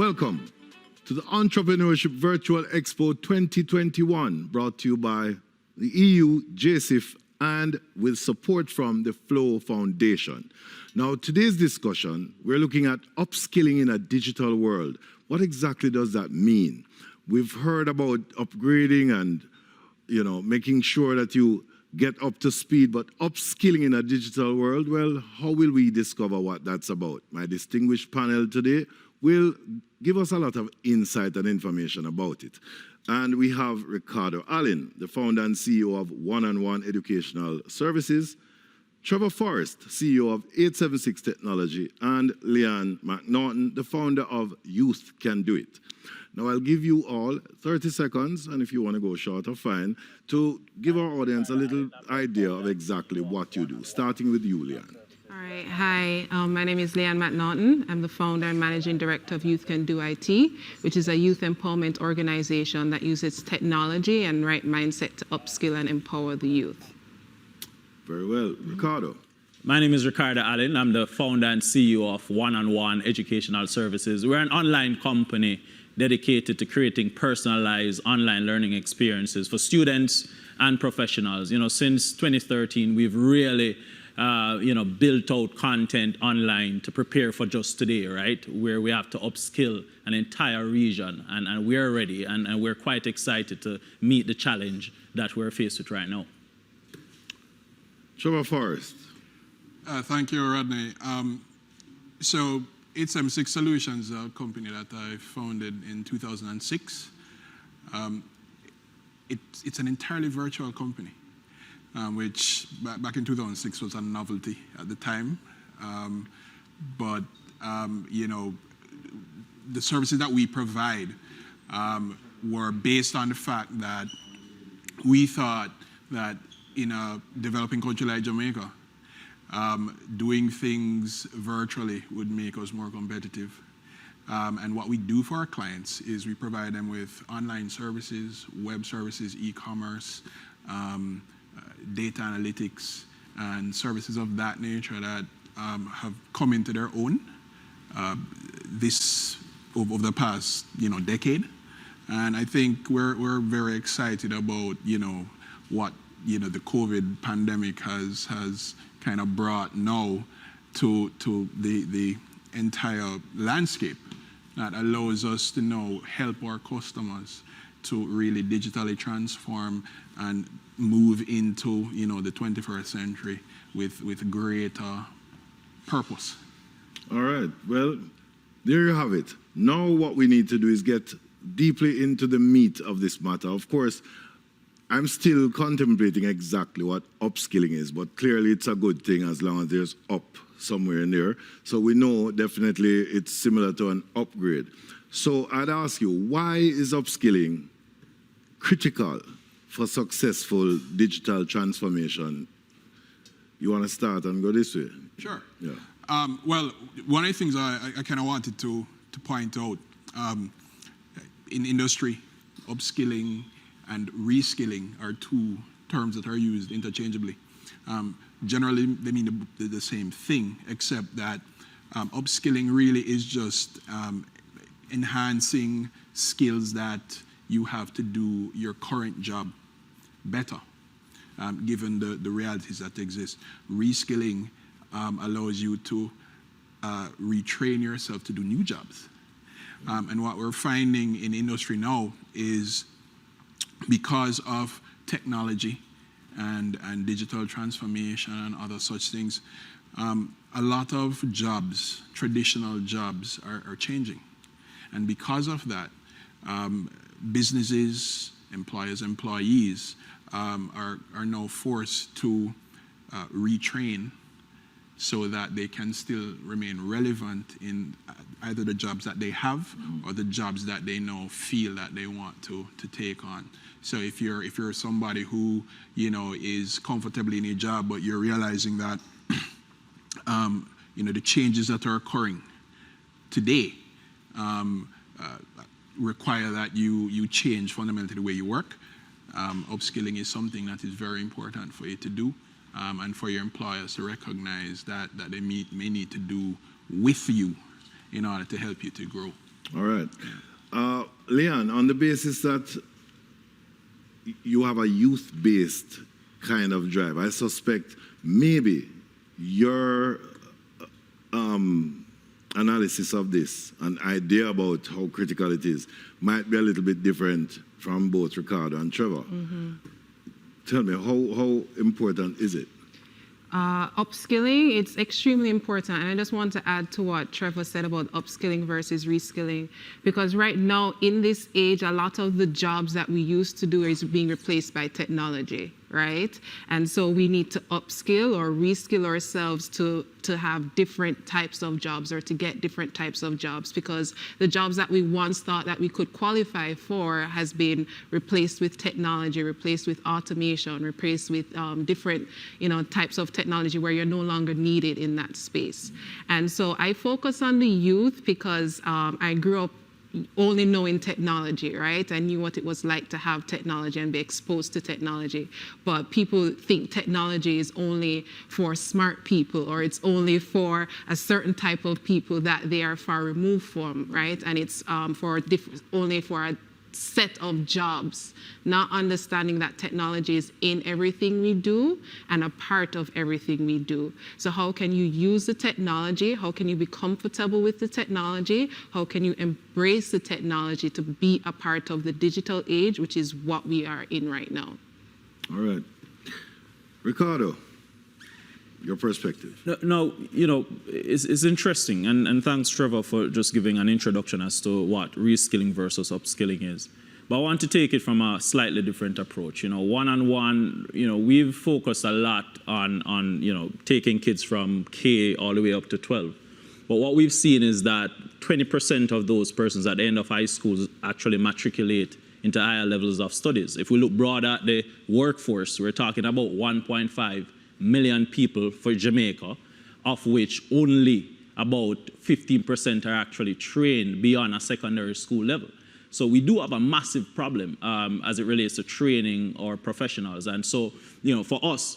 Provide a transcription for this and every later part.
Welcome to the Entrepreneurship Virtual Expo 2021, brought to you by the EU, JSIF, and with support from the Flow Foundation. Now, today's discussion, we're looking at upskilling in a digital world. What exactly does that mean? We've heard about upgrading and, making sure that you get up to speed, but upskilling in a digital world, well, how will we discover what that's about? My distinguished panel today will give us a lot of insight and information about it. And we have Ricardo Allen, the founder and CEO of One-on-One Educational Services, Trevor Forrest, CEO of 876 Technology, and Leanne McNaughton, the founder of Youth Can Do It. Now, I'll give you all 30 seconds, and if you want to go shorter, fine, to give our audience a little idea of exactly what you do, starting with you, Leanne. All right. Hi, my name is Leanne McNaughton. I'm the founder and managing director of Youth Can Do IT, which is a youth empowerment organization that uses technology and right mindset to upskill and empower the youth. Very well. Ricardo. My name is Ricardo Allen. I'm the founder and CEO of One-on-One Educational Services. We're an online company dedicated to creating personalized online learning experiences for students and professionals. Since 2013, we've really built out content online to prepare for just today, right? Where we have to upskill an entire region, and we're ready, and we're quite excited to meet the challenge that we're faced with right now. Trevor Forrest. Thank you, Rodney. So 876 Solutions, a company that I founded in 2006. It's an entirely virtual company. Which back in 2006 was a novelty at the time. The services that we provide were based on the fact that we thought that in a developing country like Jamaica, doing things virtually would make us more competitive. And what we do for our clients is we provide them with online services, web services, e-commerce, data analytics, and services of that nature that have come into their own over the past decade. And I think we're very excited about what the COVID pandemic has kind of brought now to the entire landscape that allows us to now help our customers to really digitally transform and move into the 21st century with greater purpose. All right. Well, there you have it. Now what we need to do is get deeply into the meat of this matter. Of course, I'm still contemplating exactly what upskilling is, but clearly it's a good thing as long as there's up somewhere in there. So we know definitely it's similar to an upgrade. So I'd ask you, why is upskilling critical for successful digital transformation? You want to start and go this way? Sure. Yeah. Well, one of the things I kind of wanted to point out, in industry, upskilling and reskilling are two terms that are used interchangeably. Generally, they mean the same thing, except that upskilling really is just enhancing skills that you have to do your current job better, given the realities that exist. Reskilling allows you to retrain yourself to do new jobs. And what we're finding in industry now is because of technology and digital transformation and other such things, a lot of jobs, traditional jobs, are changing. And because of that, businesses, employers, employees are now forced to retrain so that they can still remain relevant in either the jobs that they have or the jobs that they now feel that they want to take on. So if you're somebody who is comfortably in a job, but you're realizing that the changes that are occurring today require that you change fundamentally the way you work. Upskilling is something that is very important for you to do, and for your employers to recognize that they may need to do with you in order to help you to grow. All right. Leon, on the basis that you have a youth-based kind of drive, I suspect maybe your analysis of this, an idea about how critical it is, might be a little bit different from both Ricardo and Trevor. Tell me, how important is it? Upskilling, it's extremely important. And I just want to add to what Trevor said about upskilling versus reskilling. Because right now, in this age, a lot of the jobs that we used to do is being replaced by technology, right? And so we need to upskill or reskill ourselves to have different types of jobs or to get different types of jobs, because the jobs that we once thought that we could qualify for has been replaced with technology, replaced with automation, replaced with different types of technology where you're no longer needed in that space. And so I focus on the youth because I grew up only knowing technology, right? I knew what it was like to have technology and be exposed to technology. But people think technology is only for smart people, or it's only for a certain type of people that they are far removed from, right? And it's only for a set of jobs, not understanding that technology is in everything we do and a part of everything we do. So how can you use the technology? How can you be comfortable with the technology? How can you embrace the technology to be a part of the digital age, which is what we are in right now? All right. Ricardo, your perspective. No, it's interesting, and thanks, Trevor, for just giving an introduction as to what reskilling versus upskilling is. But I want to take it from a slightly different approach. One-on-one, we've focused a lot on taking kids from K all the way up to 12. But what we've seen is that 20% of those persons at the end of high school actually matriculate into higher levels of studies. If we look broad at the workforce, we're talking about 1.5 million people for Jamaica, of which only about 15% are actually trained beyond a secondary school level. So we do have a massive problem as it relates to training our professionals. And so, for us,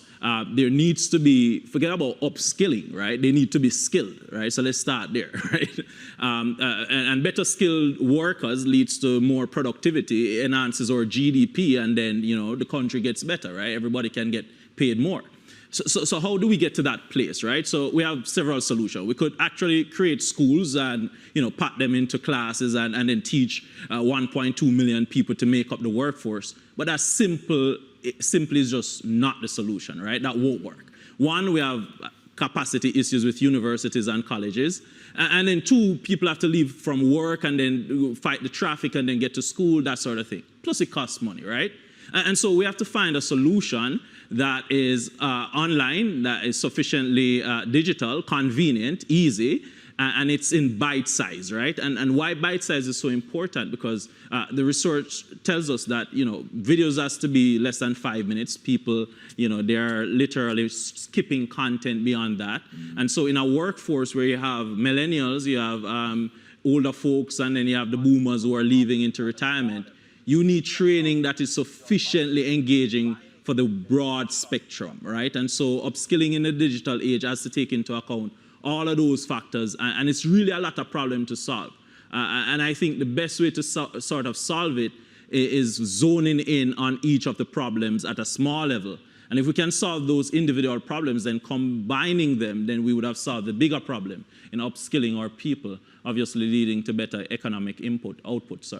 there needs to be, forget about upskilling, right? They need to be skilled, right? So let's start there, right? And better skilled workers leads to more productivity, enhances our GDP, and then, the country gets better, right? Everybody can get paid more. So how do we get to that place, right? So we have several solutions. We could actually create schools and, pack them into classes and then teach 1.2 million people to make up the workforce. But that simply is just not the solution, right? That won't work. One, we have capacity issues with universities and colleges. And then two, people have to leave from work and then fight the traffic and then get to school, that sort of thing. Plus it costs money, right? And so we have to find a solution that is online, that is sufficiently digital, convenient, easy, and it's in bite size, right? And why bite size is so important? Because the research tells us that, videos has to be less than 5 minutes. People, they're literally skipping content beyond that. And so in a workforce where you have millennials, you have older folks, and then you have the boomers who are leaving into retirement, you need training that is sufficiently engaging for the broad spectrum, right? And so upskilling in the digital age has to take into account all of those factors, and it's really a lot of problem to solve. And I think the best way to sort of solve it is zoning in on each of the problems at a small level. And if we can solve those individual problems, then combining them, then we would have solved the bigger problem in upskilling our people, obviously leading to better economic output.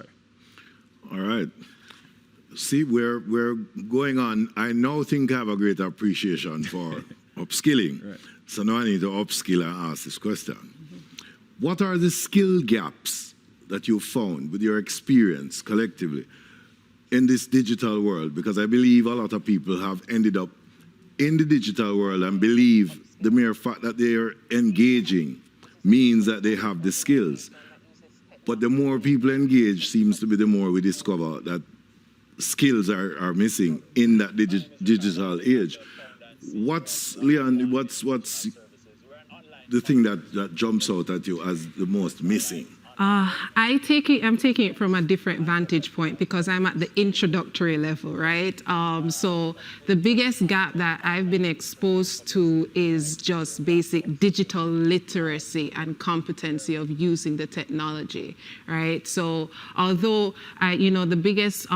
All right. See, we're going on. I now think I have a greater appreciation for upskilling. Right. So now I need to upskill and ask this question. What are the skill gaps that you found with your experience collectively in this digital world? Because I believe a lot of people have ended up in the digital world and believe the mere fact that they are engaging means that they have the skills. But the more people engage seems to be the more we discover that skills are missing in that digital age. Leon, what's the thing that jumps out at you as the most missing? I'm taking it from a different vantage point because I'm at the introductory level, right? So the biggest gap that I've been exposed to is just basic digital literacy and competency of using the technology, right? So although the biggest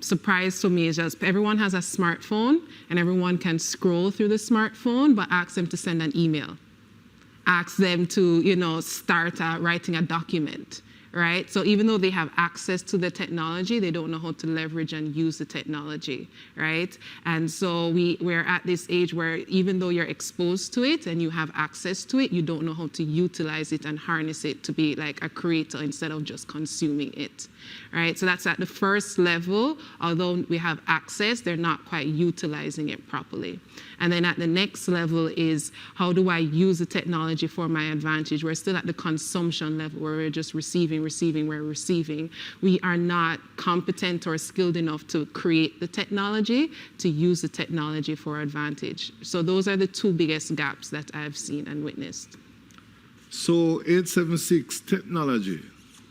surprise to me is just everyone has a smartphone and everyone can scroll through the smartphone, but ask them to send an email. Ask them to, start writing a document, right? So even though they have access to the technology, they don't know how to leverage and use the technology, right? And so we're at this age where even though you're exposed to it and you have access to it, you don't know how to utilize it and harness it to be like a creator instead of just consuming it, right? So that's at the first level. Although we have access, they're not quite utilizing it properly. And then at the next level is, how do I use the technology for my advantage? We're still at the consumption level where we're just receiving. We are not competent or skilled enough to create the technology, to use the technology for advantage. So those are the two biggest gaps that I've seen and witnessed. So 876 technology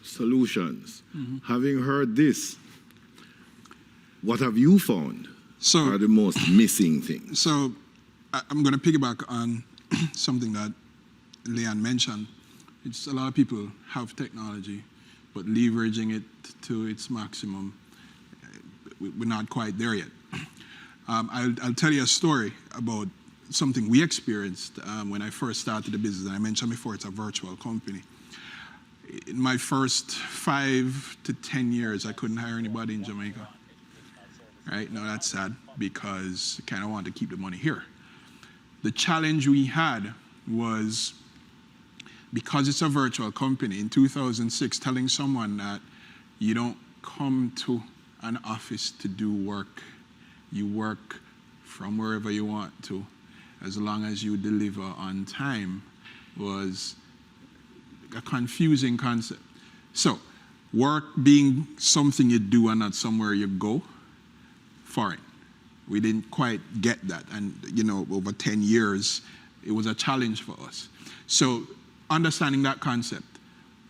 solutions. Having heard this, what have you found are the most missing things? So I'm going to piggyback on something that Leanne mentioned. It's a lot of people have technology, but leveraging it to its maximum, we're not quite there yet. I'll tell you a story about something we experienced when I first started the business. And I mentioned before, it's a virtual company. In my first 5 to 10 years, I couldn't hire anybody in Jamaica. Right? Now that's sad because I kind of wanted to keep the money here. The challenge we had was, because it's a virtual company, in 2006, telling someone that you don't come to an office to do work, you work from wherever you want to, as long as you deliver on time, was a confusing concept. So, work being something you do and not somewhere you go, foreign. We didn't quite get that. And, over 10 years, it was a challenge for us. So, understanding that concept,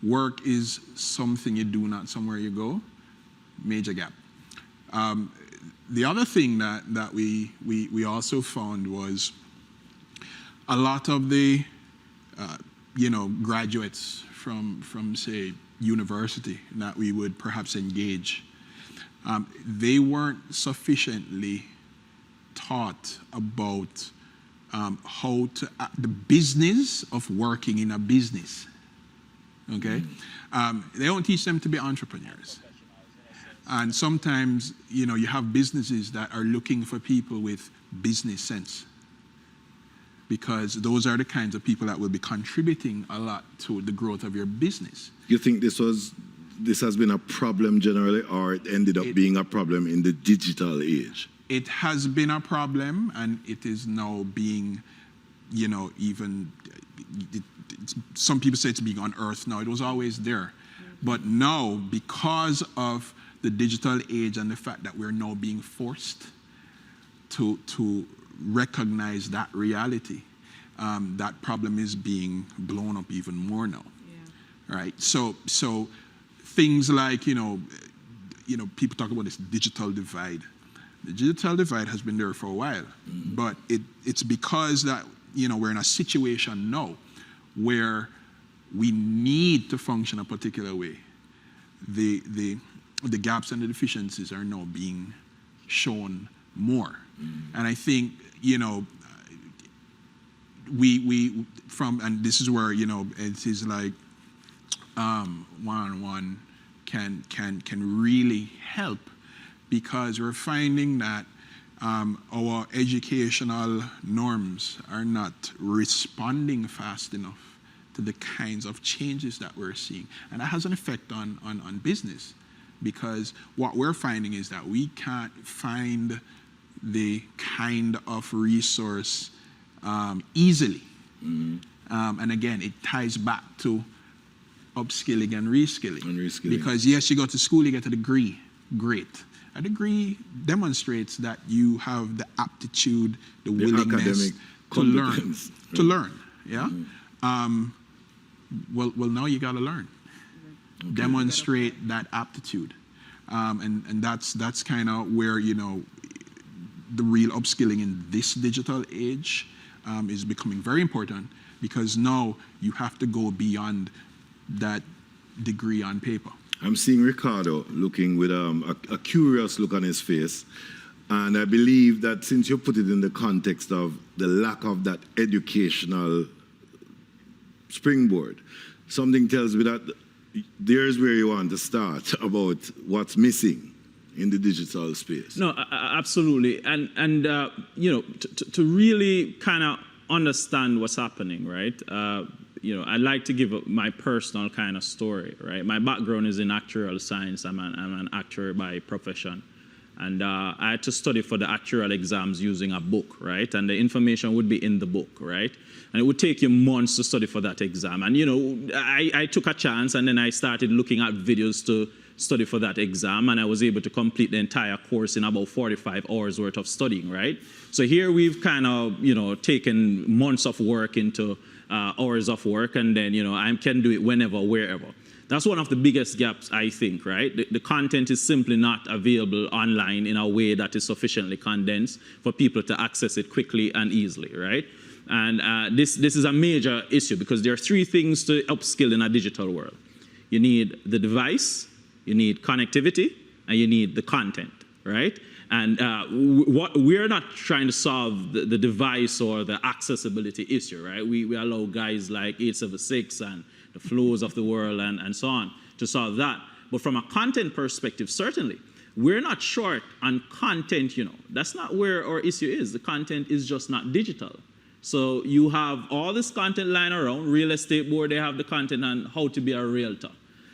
work is something you do, not somewhere you go, major gap. The other thing that we also found was a lot of the graduates from say university that we would perhaps engage, they weren't sufficiently taught about how to the business of working in a business. Okay, they don't teach them to be entrepreneurs, and sometimes you have businesses that are looking for people with business sense, because those are the kinds of people that will be contributing a lot to the growth of your business. You think this has been a problem generally, or it ended up being a problem in the digital age? It has been a problem, and it is now being, some people say it's being unearthed now. It was always there. But now, because of the digital age and the fact that we're now being forced to recognize that reality, that problem is being blown up even more now. Yeah. Right? So things like, people talk about this digital divide. The digital divide has been there for a while, but it's because that, we're in a situation now where we need to function a particular way. The gaps and the deficiencies are now being shown more. And I think, and this is where, it is like one-on-one can really help, because we're finding that our educational norms are not responding fast enough to the kinds of changes that we're seeing. And that has an effect on business, because what we're finding is that we can't find the kind of resource easily. And again, it ties back to upskilling and reskilling. Because yes, you go to school, you get a degree, great. A degree demonstrates that you have the aptitude, the willingness to learn. Yeah. Well, now you got to learn. demonstrate that aptitude. And that's kind of where, you know, the real upskilling in this digital age is becoming very important, because now you have to go beyond that degree on paper. I'm seeing Ricardo looking with a curious look on his face. And I believe that since you put it in the context of the lack of that educational springboard, something tells me that there's where you want to start about what's missing in the digital space. No, absolutely. And you know, to really kind of understand what's happening, right? You know, I'd like to give my personal kind of story, right? My background is in actuarial science. I'm an actuary by profession. And I had to study for the actuarial exams using a book, right? And the information would be in the book, right? And it would take you months to study for that exam. And, you know, I took a chance, and then I started looking at videos to study for that exam, and I was able to complete the entire course in about 45 hours worth of studying, right? So here we've kind of, you know, taken months of work into hours of work, and then, you know, I can do it whenever, wherever. That's one of the biggest gaps, I think, right? The content is simply not available online in a way that is sufficiently condensed for people to access it quickly and easily, right? And this is a major issue, because there are three things to upskill in a digital world. You need the device, you need connectivity, and you need the content, right? And what we're not trying to solve the device or the accessibility issue, right? We allow guys like 876 and the flows of the world and so on to solve that. But from a content perspective, certainly, we're not short on content, you know. That's not where our issue is. The content is just not digital. So you have all this content lying around. Real estate board, they have the content on how to be a realtor.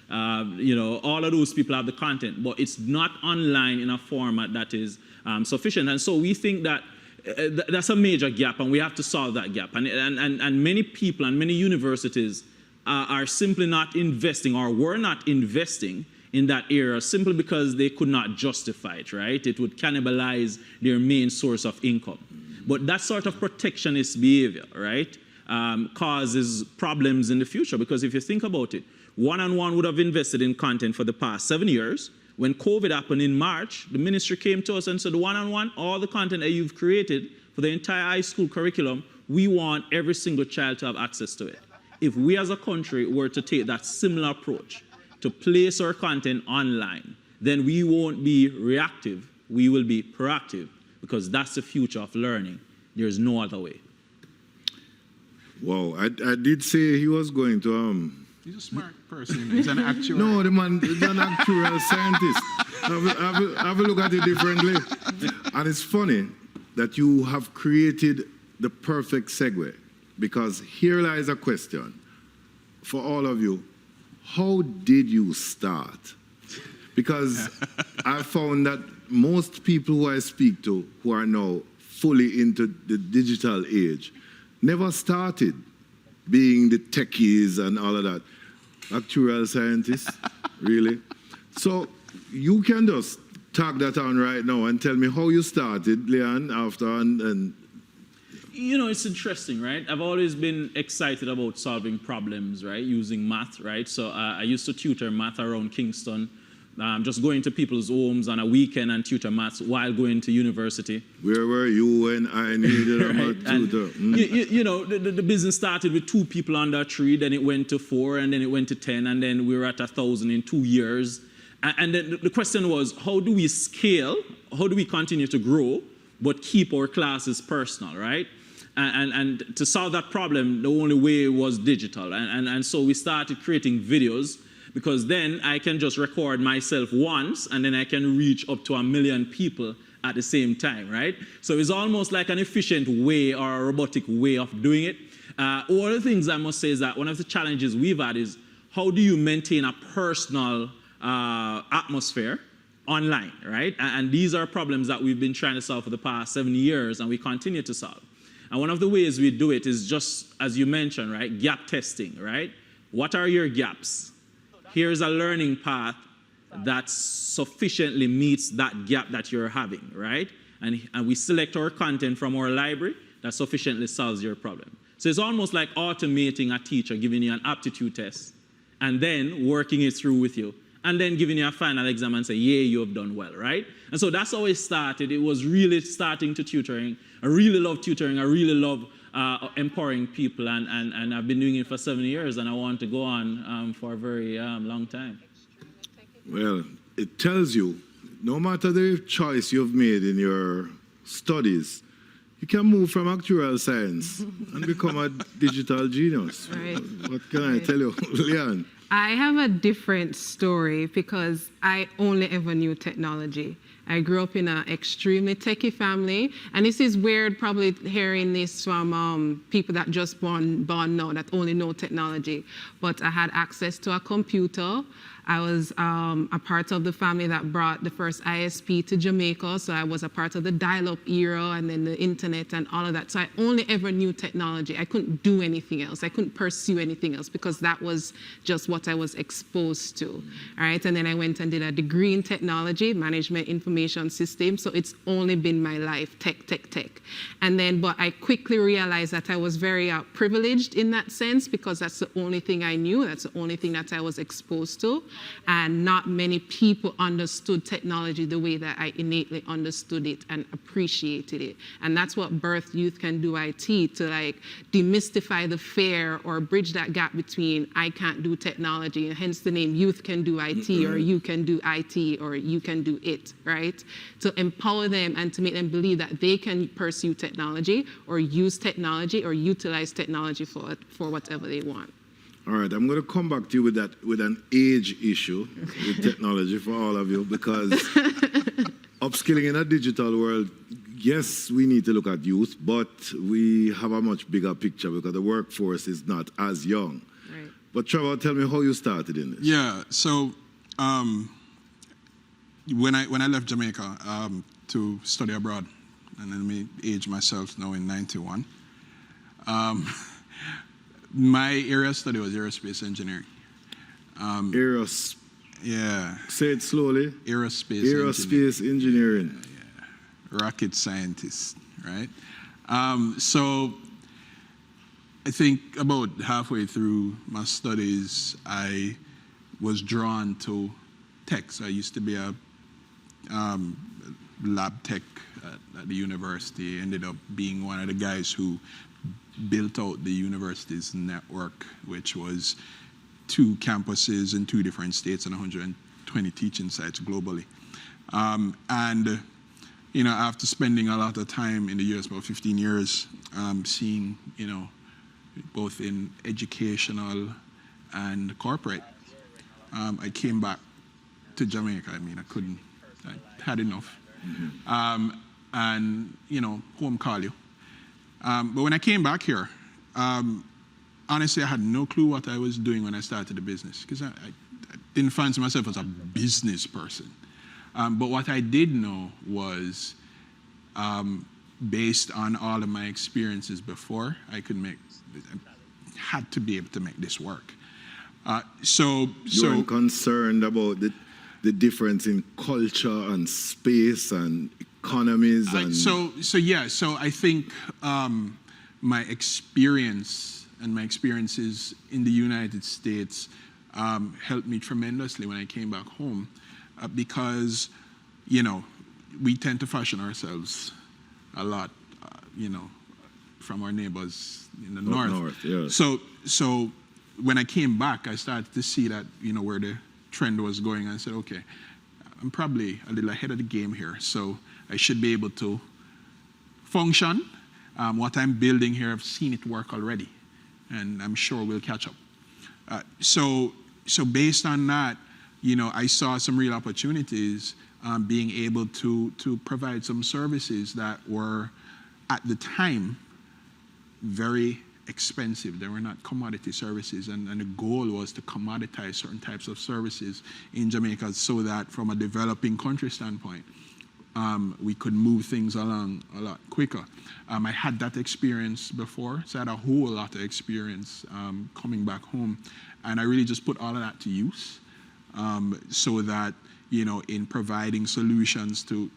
You know, all of those people have the content, but it's not online in a format that is sufficient. And so we think that that's a major gap, and we have to solve that gap. And many people and many universities are simply not investing, or were not investing in that area, simply because they could not justify it, right? It would cannibalize their main source of income. But that sort of protectionist behavior, right, causes problems in the future. Because if you think about it, One-on-One would have invested in content for the past 7 years. When COVID happened in March, the ministry came to us and said, One-on-One, all the content that you've created for the entire high school curriculum, we want every single child to have access to it. If we as a country were to take that similar approach to place our content online, then we won't be reactive, we will be proactive, because that's the future of learning. There's no other way. Wow, I did say he was going to... He's a smart person. He's an actuary. No, the man is an actual scientist. Have a look at it differently. And it's funny that you have created the perfect segue, because here lies a question for all of you. How did you start? Because I found that most people who I speak to who are now fully into the digital age never started being the techies and all of that. Actuarial scientists, really. So you can just tag that on right now and tell me how you started, Leon, after and You know, it's interesting, right? I've always been excited about solving problems, right, using math, right? So I used to tutor math around Kingston, just going to people's homes on a weekend and tutor maths while going to university. Where were you when I needed a math tutor? You know, the business started with 2 people under a tree, then it went to 4, and then it went to 10, and then we were at 1,000 in 2 years. And then the question was, how do we scale? How do we continue to grow, but keep our classes personal, right? And to solve that problem, the only way was digital. And so we started creating videos, because then I can just record myself once, and then I can reach up to 1 million people at the same time, right? So it's almost like an efficient way, or a robotic way of doing it. One of the things I must say is that one of the challenges we've had is, how do you maintain a personal atmosphere online, right? And these are problems that we've been trying to solve for the past 7 years, and we continue to solve. And one of the ways we do it is just, as you mentioned, right, gap testing, right? What are your gaps? Here's a learning path that sufficiently meets that gap that you're having, right? And we select our content from our library that sufficiently solves your problem. So it's almost like automating a teacher giving you an aptitude test, and then working it through with you, and then giving you a final exam and say, yeah, you have done well, right? And so that's how it started. It was really starting to tutoring. I really love tutoring. I really love empowering people, and I've been doing it for 7 years, and I want to go on for a very long time. Well, it tells you, no matter the choice you've made in your studies, you can move from actuarial science and become a digital genius. Right. What can I tell you, Leanne? I have a different story because I only ever knew technology. I grew up in an extremely techie family, and this is weird probably hearing this from people that just born now that only know technology. But I had access to a computer. I was a part of the family that brought the first ISP to Jamaica, so I was a part of the dial-up era and then the internet and all of that. So I only ever knew technology. I couldn't do anything else. I couldn't pursue anything else because that was just what I was exposed to. All right, and then I went and did a degree in technology, management information systems. So it's only been my life, tech. And then, but I quickly realized that I was very privileged in that sense because that's the only thing I knew. That's the only thing that I was exposed to. And not many people understood technology the way that I innately understood it and appreciated it. And that's what birthed Youth Can Do IT, to like demystify the fear or bridge that gap between I can't do technology, and hence the name Youth Can Do IT, or You Can Do IT, or You Can Do It, right? To empower them and to make them believe that they can pursue technology or use technology or utilize technology for whatever they want. All right, I'm going to come back to you with that, with an age issue with technology for all of you, because upskilling in a digital world, yes, we need to look at youth, but we have a much bigger picture because the workforce is not as young. Right. But Trevor, tell me how you started in this. Yeah, so when I left Jamaica to study abroad, and let me age myself now in 91, my area of study was aerospace engineering. Yeah. Say it slowly. Aerospace engineering. Yeah. Rocket scientist, right? So I think about halfway through my studies, I was drawn to tech. So I used to be a lab tech at the university. Ended up being one of the guys who built out the university's network, which was 2 campuses in 2 different states and 120 teaching sites globally. And you know, after spending a lot of time in the US, about 15 years, seeing, you know, both in educational and corporate, I came back to Jamaica. I mean, I had enough. Mm-hmm. And, you know, home call you. But when I came back here, honestly, I had no clue what I was doing when I started the business, because I didn't fancy myself as a business person. But what I did know was, based on all of my experiences before, I had to be able to make this work. So you weren't concerned about the difference in culture and space and economies and so I think my experience and my experiences in the United States helped me tremendously when I came back home, because, you know, we tend to fashion ourselves a lot, you know, from our neighbors in the north. Yeah. So when I came back, I started to see that, you know, where the trend was going. I said, okay, I'm probably a little ahead of the game here, so I should be able to function. What I'm building here, I've seen it work already, and I'm sure we'll catch up. So based on that, you know, I saw some real opportunities being able to provide some services that were, at the time, very expensive. They were not commodity services, and the goal was to commoditize certain types of services in Jamaica so that from a developing country standpoint, we could move things along a lot quicker. I had that experience before, so I had a whole lot of experience coming back home, and I really just put all of that to use so that, you know, in providing solutions to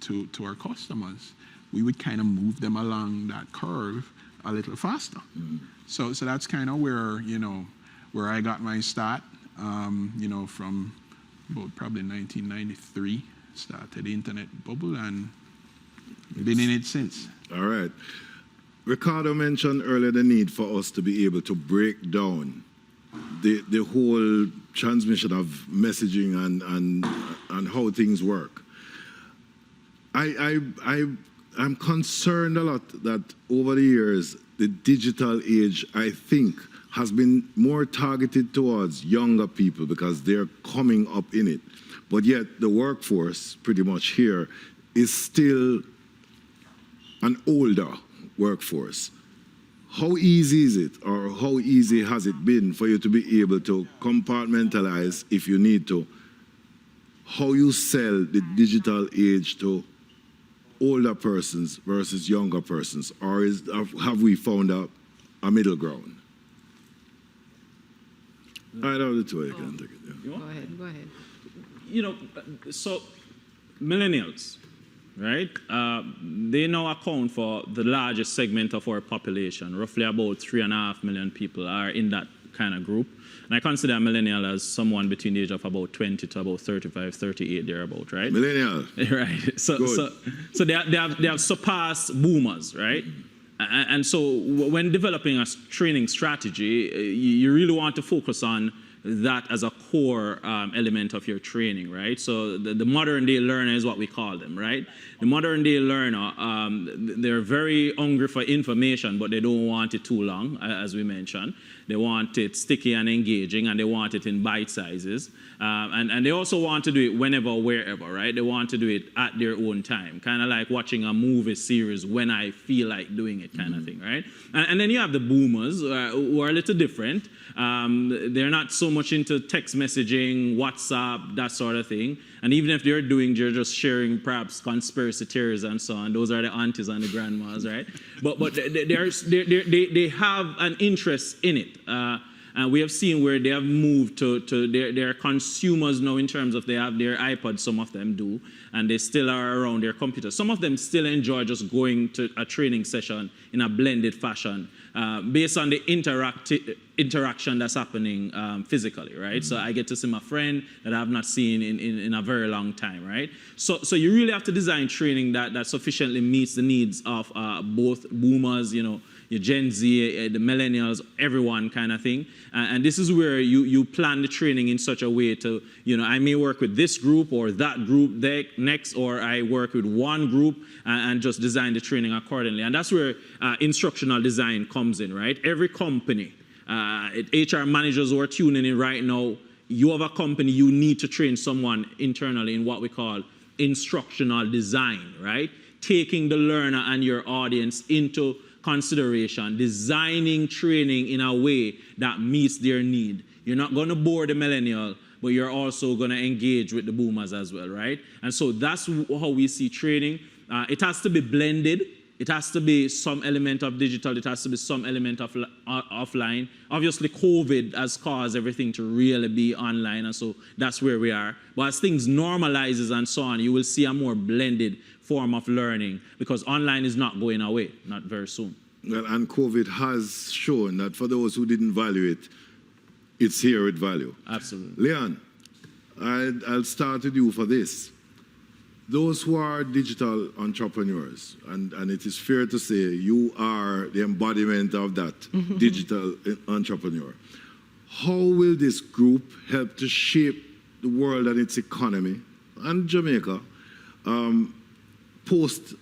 our customers, we would kind of move them along that curve a little faster. Mm-hmm. So that's kind of where, you know, where I got my start. from about probably 1993, started the internet bubble and been in it since. All right. Ricardo mentioned earlier the need for us to be able to break down the whole transmission of messaging and how things work. I'm concerned a lot that over the years, the digital age, I think, has been more targeted towards younger people because they're coming up in it. But yet the workforce pretty much here is still an older workforce. How easy is it, or how easy has it been for you to be able to compartmentalize, if you need to, how you sell the digital age to older persons versus younger persons? Or have we found a middle ground? I know the two, I can take it. Yeah. Go ahead. So millennials, right? They now account for the largest segment of our population. Roughly about 3.5 million people are in that kind of group. And I consider a millennial as someone between the age of about 20 to about 35, 38, thereabout, right? Millennial. Right. So they have surpassed boomers, right? And so when developing a training strategy, you really want to focus on that as a core element of your training, right? So the modern day learner is what we call them, right? The modern day learner, they're very hungry for information, but they don't want it too long, as we mentioned. They want it sticky and engaging, and they want it in bite sizes. And they also want to do it whenever, wherever, right? They want to do it at their own time, kind of like watching a movie series when I feel like doing it kind of thing, right? And then you have the boomers who are a little different. They're not so much into text messaging, WhatsApp, that sort of thing. And even if they're just sharing perhaps conspiracy theories and so on. Those are the aunties and the grandmas, right? But they have an interest in it. And we have seen where they have moved to their consumers now in terms of they have their iPods, some of them do, and they still are around their computers. Some of them still enjoy just going to a training session in a blended fashion based on the interaction that's happening physically, right? Mm-hmm. So I get to see my friend that I have not seen in a very long time, right? So you really have to design training that sufficiently meets the needs of both boomers, your Gen Z, the millennials, everyone kind of thing. And this is where you plan the training in such a way to, I may work with this group or that group next, or I work with one group and just design the training accordingly. And that's where instructional design comes in, right? Every company, HR managers who are tuning in right now, you have a company, you need to train someone internally in what we call instructional design, right? Taking the learner and your audience into consideration, designing training in a way that meets their need. You're not going to bore the millennial, but you're also going to engage with the boomers as well, right? And so that's how we see training. It has to be blended. It has to be some element of digital. It has to be some element of offline. Obviously, COVID has caused everything to really be online, and so that's where we are. But as things normalizes and so on, you will see a more blended form of learning, because online is not going away, not very soon. Well, and COVID has shown that for those who didn't value it, it's here with value. Absolutely. Leon, I'll start with you for this. Those who are digital entrepreneurs, and it is fair to say you are the embodiment of that digital entrepreneur. How will this group help to shape the world and its economy and Jamaica post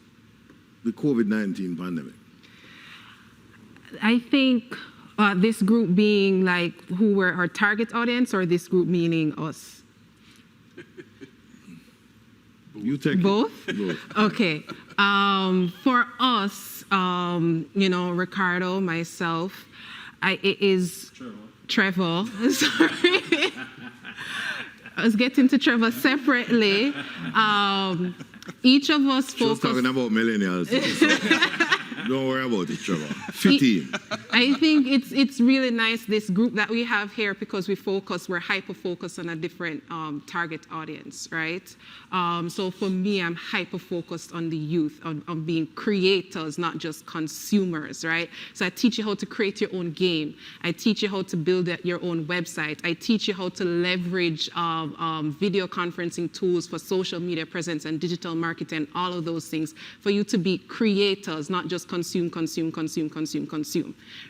the COVID-19 pandemic? I think this group being like who were our target audience, or this group meaning us? You take both? Both. Okay. For us, Ricardo, myself, it is Trevor. Sorry. I was getting to Trevor separately. Each of us She was focus. talking about millennials. Don't worry about it, Trevor. 15. I think it's really nice, this group that we have here, because we're hyper-focused on a different target audience, right? So for me, I'm hyper-focused on the youth, on being creators, not just consumers, right? So I teach you how to create your own game. I teach you how to build your own website. I teach you how to leverage video conferencing tools for social media presence and digital marketing, all of those things, for you to be creators, not just consume,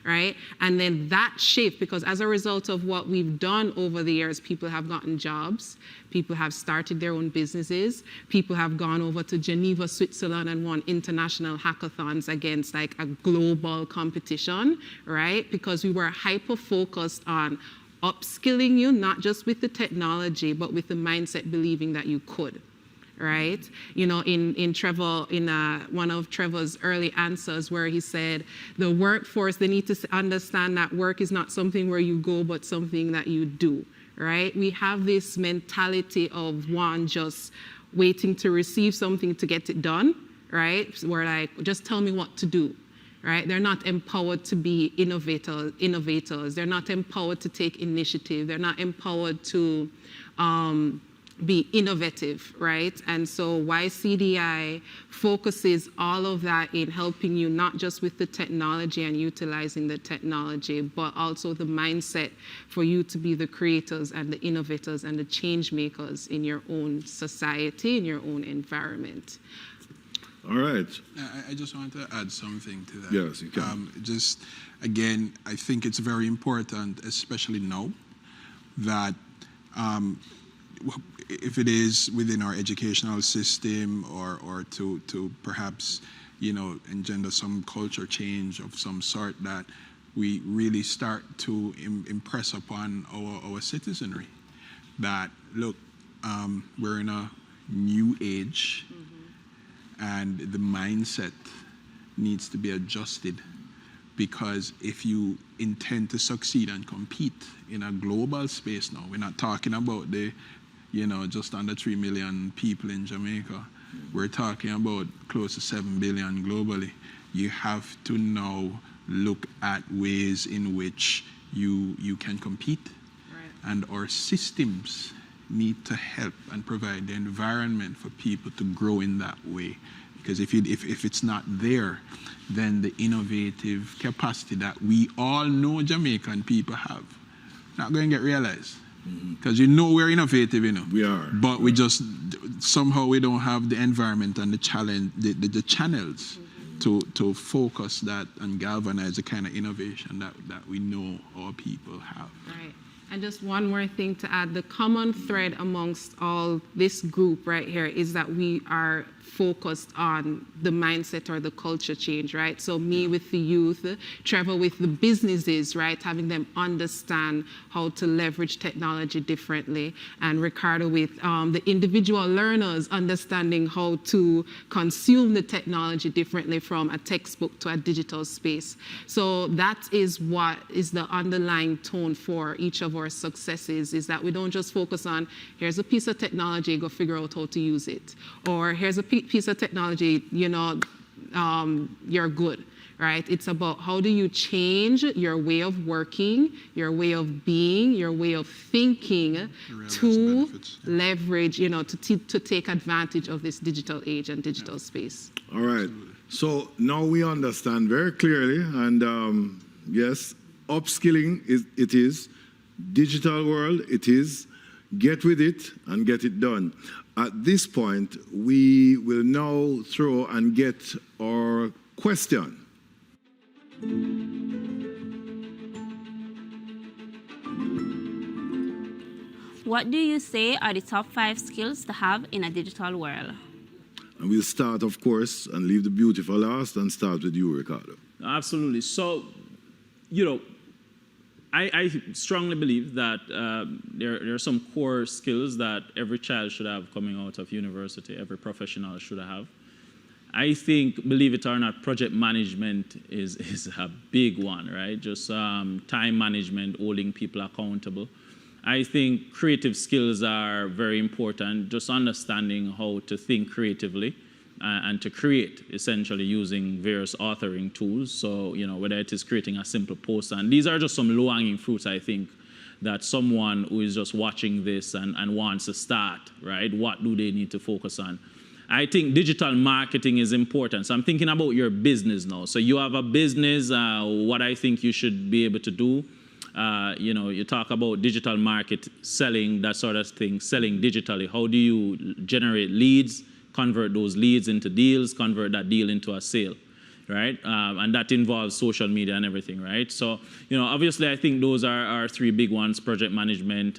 right? And then that shift, because as a result of what we've done over the years, people have gotten jobs, people have started their own businesses, people have gone over to Geneva, Switzerland and won international hackathons against like a global competition, right? Because we were hyper-focused on upskilling you, not just with the technology, but with the mindset believing that you could. Right? You know, in one of Trevor's early answers where he said, the workforce, they need to understand that work is not something where you go, but something that you do, right? We have this mentality of one just waiting to receive something to get it done, right? We're like, just tell me what to do. Right? They're not empowered to be innovators. They're not empowered to take initiative. They're not empowered to be innovative, right? And so YCDI focuses all of that in helping you not just with the technology and utilizing the technology, but also the mindset for you to be the creators and the innovators and the change makers in your own society, in your own environment. All right. I just want to add something to that. Yes, you can. Just, again, I think it's very important, especially now, that if it is within our educational system or to perhaps, you know, engender some culture change of some sort, that we really start to impress upon our citizenry that, look, we're in a new age, and the mindset needs to be adjusted, because if you intend to succeed and compete in a global space now, we're not talking about the, you know, just under 3 million people in Jamaica. We're talking about close to 7 billion globally. You have to now look at ways in which you can compete. Right. And our systems need to help and provide the environment for people to grow in that way. Because if it's not there, then the innovative capacity that we all know Jamaican people have not going to get realized. Because you know we're innovative, you know. We are. But we just, somehow we don't have the environment and the challenge, the channels to focus that and galvanize the kind of innovation that we know our people have. Right. And just one more thing to add, the common thread amongst all this group right here is that we are focused on the mindset or the culture change, right? So me with the youth, Trevor with the businesses, right? Having them understand how to leverage technology differently, and Ricardo with the individual learners understanding how to consume the technology differently from a textbook to a digital space. So that is what is the underlying tone for each of our successes, is that we don't just focus on, here's a piece of technology, go figure out how to use it. Or here's a piece of technology, you know, you're good, right? It's about how do you change your way of working, your way of being, your way of thinking to leverage, you know, to take advantage of this digital age and digital space. All right. So now we understand very clearly, and yes, upskilling it is, digital world it is, get with it and get it done. At this point, we will now throw and get our question. What do you say are the top 5 skills to have in a digital world? And we'll start, of course, and leave the beautiful last and start with you, Ricardo. Absolutely. So, you know, I strongly believe that there are some core skills that every child should have coming out of university, every professional should have. I think, believe it or not, project management is a big one, right? Just time management, holding people accountable. I think creative skills are very important, just understanding how to think creatively and to create, essentially using various authoring tools. So, whether it is creating a simple post, and these are just some low-hanging fruits, I think, that someone who is just watching this and wants to start, right? What do they need to focus on? I think digital marketing is important. So I'm thinking about your business now. So you have a business, what I think you should be able to do, you talk about digital market, selling, that sort of thing, selling digitally. How do you generate leads, convert those leads into deals, convert that deal into a sale, right? And that involves social media and everything, right? So, obviously I think those are three big ones: project management,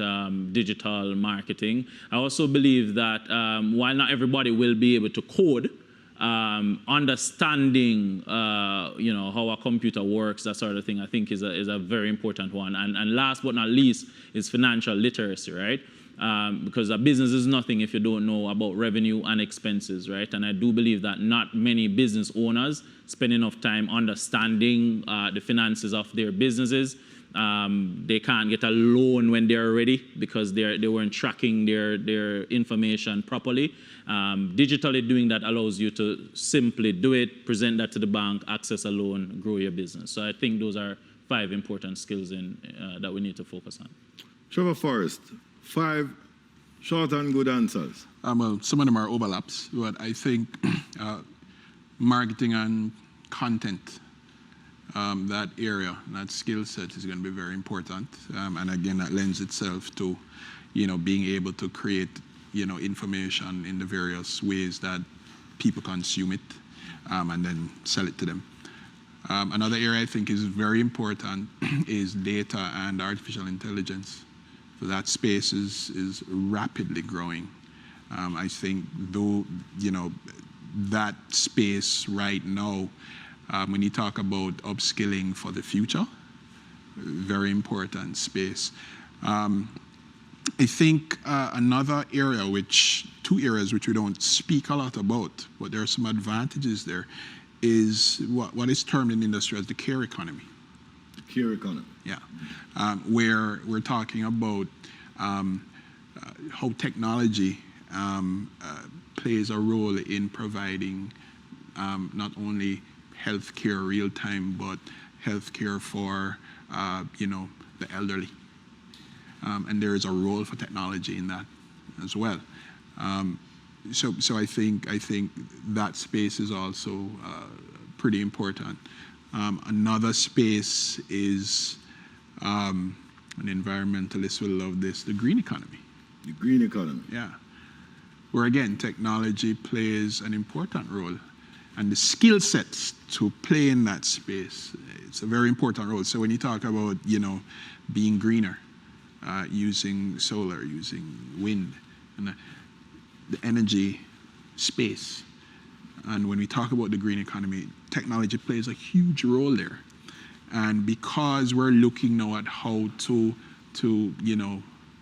digital marketing. I also believe that while not everybody will be able to code, understanding, how a computer works, that sort of thing, I think is a very important one. And last but not least is financial literacy, right? Because a business is nothing if you don't know about revenue and expenses, right? And I do believe that not many business owners spend enough time understanding the finances of their businesses. They can't get a loan when they're ready because they weren't tracking their information properly. Digitally doing that allows you to simply do it, present that to the bank, access a loan, grow your business. So I think those are 5 important skills that we need to focus on. Trevor Forrest, 5 short and good answers. Well, some of them are overlaps, but I think marketing and content, that area, that skill set is going to be very important. And again, that lends itself to, being able to create, information in the various ways that people consume it and then sell it to them. Another area I think is very important is data and artificial intelligence. So that space is rapidly growing. I think though, that space right now, when you talk about upskilling for the future, very important space. I think another area, 2 areas which we don't speak a lot about, but there are some advantages there, is what is termed in the industry as the care economy. Care economy. Yeah, where we're talking about how technology plays a role in providing not only healthcare real time, but healthcare for the elderly, and there is a role for technology in that as well. So I think that space is also pretty important. Another space is, an environmentalist will love this, the green economy. The green economy. Yeah. Where again, technology plays an important role. And the skill sets to play in that space, it's a very important role. So when you talk about, being greener, using solar, using wind, and the energy space. And when we talk about the green economy, technology plays a huge role there. And because we're looking now at how to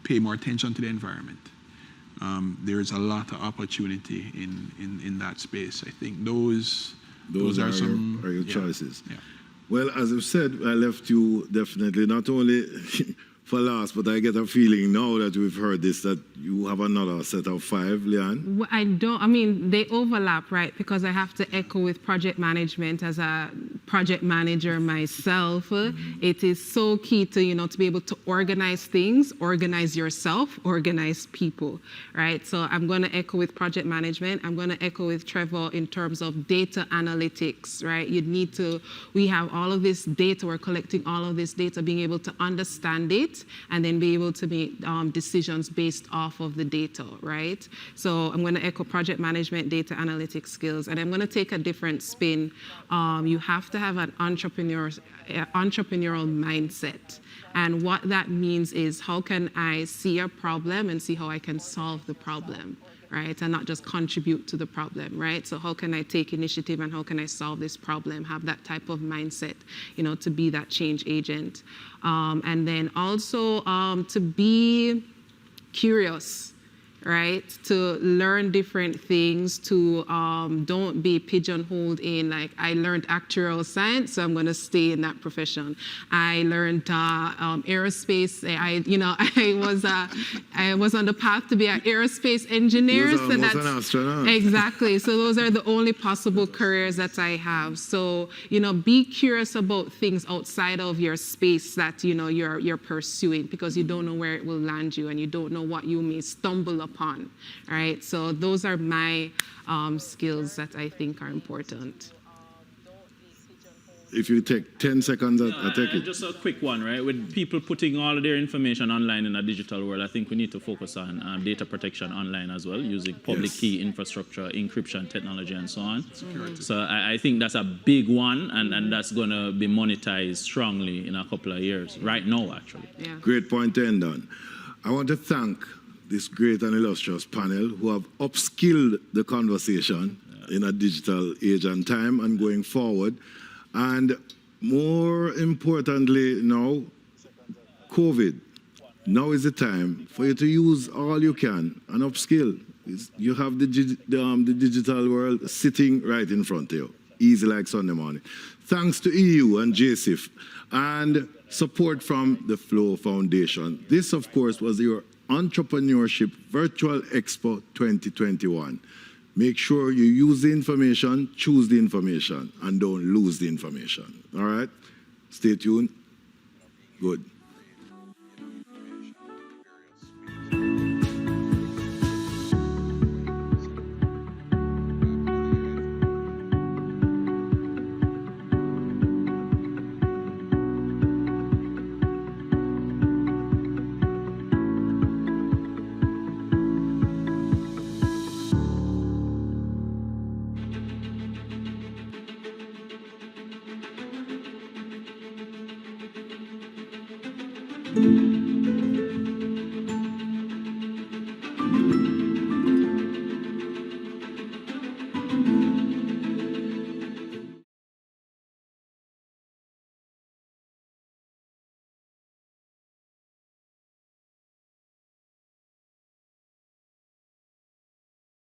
pay more attention to the environment, there's a lot of opportunity in that space. I think those are some your choices. Yeah. Well, as I've said, I left you definitely not only for last, but I get a feeling now that we've heard this that you have another set of 5, Leanne. Well, they overlap, right? Because I have to echo with project management as a project manager myself. Mm-hmm. It is so key to, to be able to organize things, organize yourself, organize people, right? So I'm going to echo with project management. I'm going to echo with Trevor in terms of data analytics, right? We have all of this data, we're collecting all of this data, being able to understand it, and then be able to make decisions based off of the data, right? So I'm going to echo project management, data analytics skills, and I'm going to take a different spin. You have to have an entrepreneurial mindset. And what that means is, how can I see a problem and see how I can solve the problem, right? And not just contribute to the problem, right? So how can I take initiative and how can I solve this problem? Have that type of mindset, to be that change agent. And then also to be curious, right? To learn different things, to don't be pigeonholed in, like, I learned actuarial science, so I'm going to stay in that profession. I learned aerospace. I was on the path to be an aerospace engineer. So that's an astronaut. Exactly. So those are the only possible careers that I have. So, be curious about things outside of your space that, you're pursuing, because you don't know where it will land you and you don't know what you may stumble upon, right? So those are my skills that I think are important. If you take 10 seconds, I take it. Just a quick one, right? With people putting all of their information online in a digital world, I think we need to focus on data protection online as well, using public key infrastructure, encryption technology, and so on. Security. So I think that's a big one, and that's going to be monetized strongly in a couple of years, right now, actually. Yeah. Great point to end on. I want to thank this great and illustrious panel who have upskilled the conversation in a digital age and time and going forward. And more importantly now, COVID. Now is the time for you to use all you can and upskill. You have the digital world sitting right in front of you, easy like Sunday morning. Thanks to EU and JSIF and support from the Flow Foundation. This, of course, was your Entrepreneurship Virtual Expo 2021. Make sure you use the information, choose the information, and don't lose the information. All right? Stay tuned. Good.